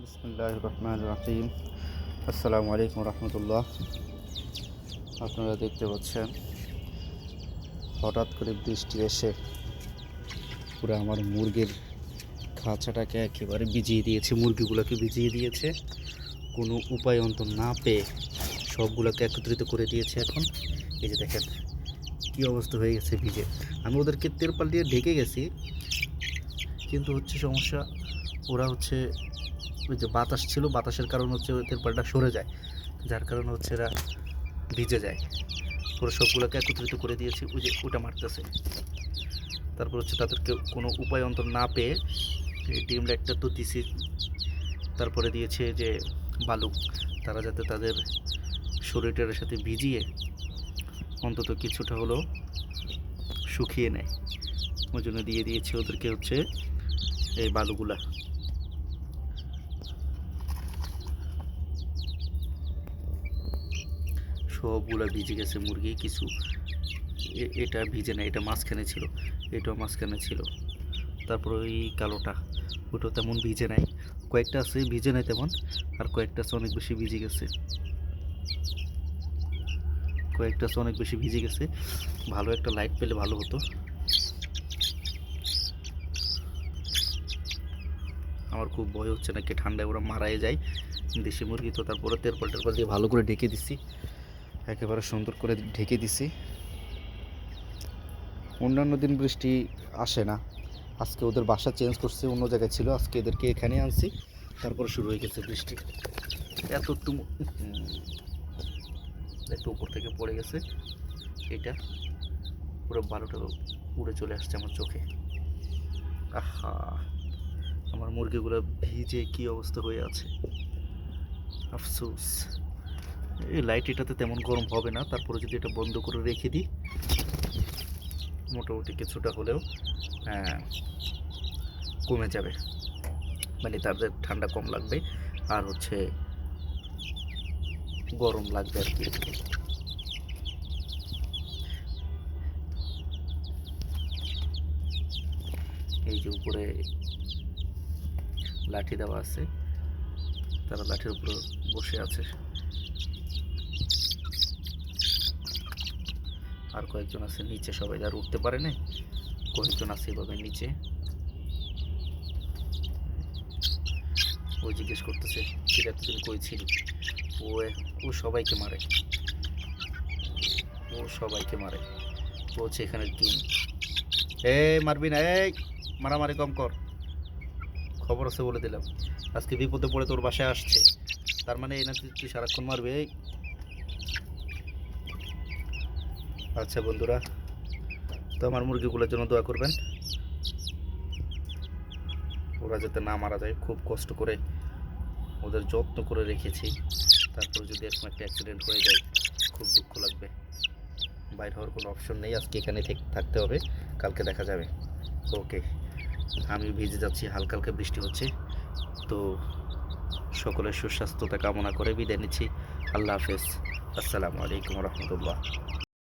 বিসমিল্লাহির রহমানির রহিম। আসসালামু আলাইকুম রহমতুল্লাহ। আপনারা দেখতে পাচ্ছেন হঠাৎ করে বৃষ্টি এসে পুরো আমার মুরগির খাঁচাটাকে একেবারে ভিজিয়ে দিয়েছে, মুরগিগুলোকে ভিজিয়ে দিয়েছে। কোনো উপায় অন্তর না পেয়ে সবগুলোকে একত্রিত করে দিয়েছে। এখন এই যে দেখেন কী অবস্থা হয়ে গেছে ভিজে। আমি ওদেরকে তেরপাল দিয়ে ঢেকে গেছি, কিন্তু হচ্ছে সমস্যা ওরা হচ্ছে ওই যে বাতাস ছিল, বাতাসের কারণে হচ্ছে তেরপালটা সরে যায়, যার কারণে হচ্ছে এরা ভিজে যায়। পুরো সবগুলোকে একত্রিত করে দিয়েছি, ওই যে ওটা মারতেছে। তারপর হচ্ছে তাদেরকে কোনো উপায় অন্তর না পেয়ে এই ডিম লাইটটা তো দিছি, তারপরে দিয়েছে যে বালু, তারা যাতে তাদের শরীরটার সাথে ভিজিয়ে অন্তত কিছুটা হলেও শুকিয়ে নেয়, ওই জন্য দিয়ে দিয়েছি ওদেরকে হচ্ছে এই বালুগুলা। সবগুলা ভিজে গেছে মুরগি, কিছু এটা ভিজে না, এটা মাঝখানে ছিল, এটাও মাঝখানে ছিল। তারপর ওই কালোটা, ওটাও তেমন ভিজে নাই, কয়েকটা আছে ভিজে নাই তেমন, আর কয়েকটা আছে অনেক বেশি ভিজে গেছে, কয়েকটা আছে অনেক বেশি ভিজে গেছে। ভালো একটা লাইট পেলে ভালো হতো। আমার খুব ভয় হচ্ছে নাকি ঠান্ডায় ওরা মারাই যায়, দেশি মুরগি তো। তারপরে তেরপল টেরপল দিয়ে ভালো করে ঢেকে দিছি, একেবারে সুন্দর করে ঢেকে দিছি। অন্যান্য দিন বৃষ্টি আসে না, আজকে ওদের বাসা চেঞ্জ করছে, অন্য জায়গায় ছিল, আজকে এদেরকে এখানে আনছি, তারপরে শুরু হয়ে গেছে বৃষ্টি। এত একটু উপর থেকে পড়ে গেছে, এটা পুরো বালুটা উড়ে চলে আসছে আমার চোখে। আহা, আমার মুরগিগুলো ভিজে কি অবস্থা হয়ে আছে, আফসোস। এই লাইট এটাতে তেমন গরম হবে না, তারপরে যদি এটা বন্ধ করে রেখে দিই মোটামুটি কিছুটা হলেও কমে যাবে, মানে তাদের ঠান্ডা কম লাগবে আর হচ্ছে গরম লাগবে আর কি। এই যে উপরে লাঠি দেওয়া আছে, তারা লাঠির উপরে বসে আছে। আর কয়েকজন আছে নিচে, সবাই আর উঠতে পারে না, কয়েকজন আছে এভাবে নিচে। ও জিজ্ঞেস করতেছে ঠিক এতদিন কই ছিলি। ও ও সবাইকে মারে, ও সবাইকে মারে, ও হচ্ছে এখানে টিম। মারবি না, মারামারি কম কর, খবর আছে বলে দিলাম। আজকে বিপদে পড়ে তোর বাসায় আসছে, তার মানে এই না তুই সারাক্ষণ মারবি। আচ্ছা বন্ধুরা, তো আমার মুরগিগুলোর জন্য দোয়া করবেন, ওরা যাতে না মারা যায়। খুব কষ্ট করে ওদের যত্ন করে রেখেছি, তারপরে যদি এরকম একটা অ্যাক্সিডেন্ট হয়ে যায় খুব দুঃখ লাগবে। বাইর হওয়ার কোনো অপশন নেই, আজকে এখানে থাকতে হবে, কালকে দেখা যাবে। ওকে, আমি ভিজে যাচ্ছি, হালকা হালকা বৃষ্টি হচ্ছে, তো সকলের সুস্বাস্থ্যতা কামনা করে বিদায় নিচ্ছি। আল্লাহ হাফেজ, আসসালামু আলাইকুম রহমতুল্লাহ।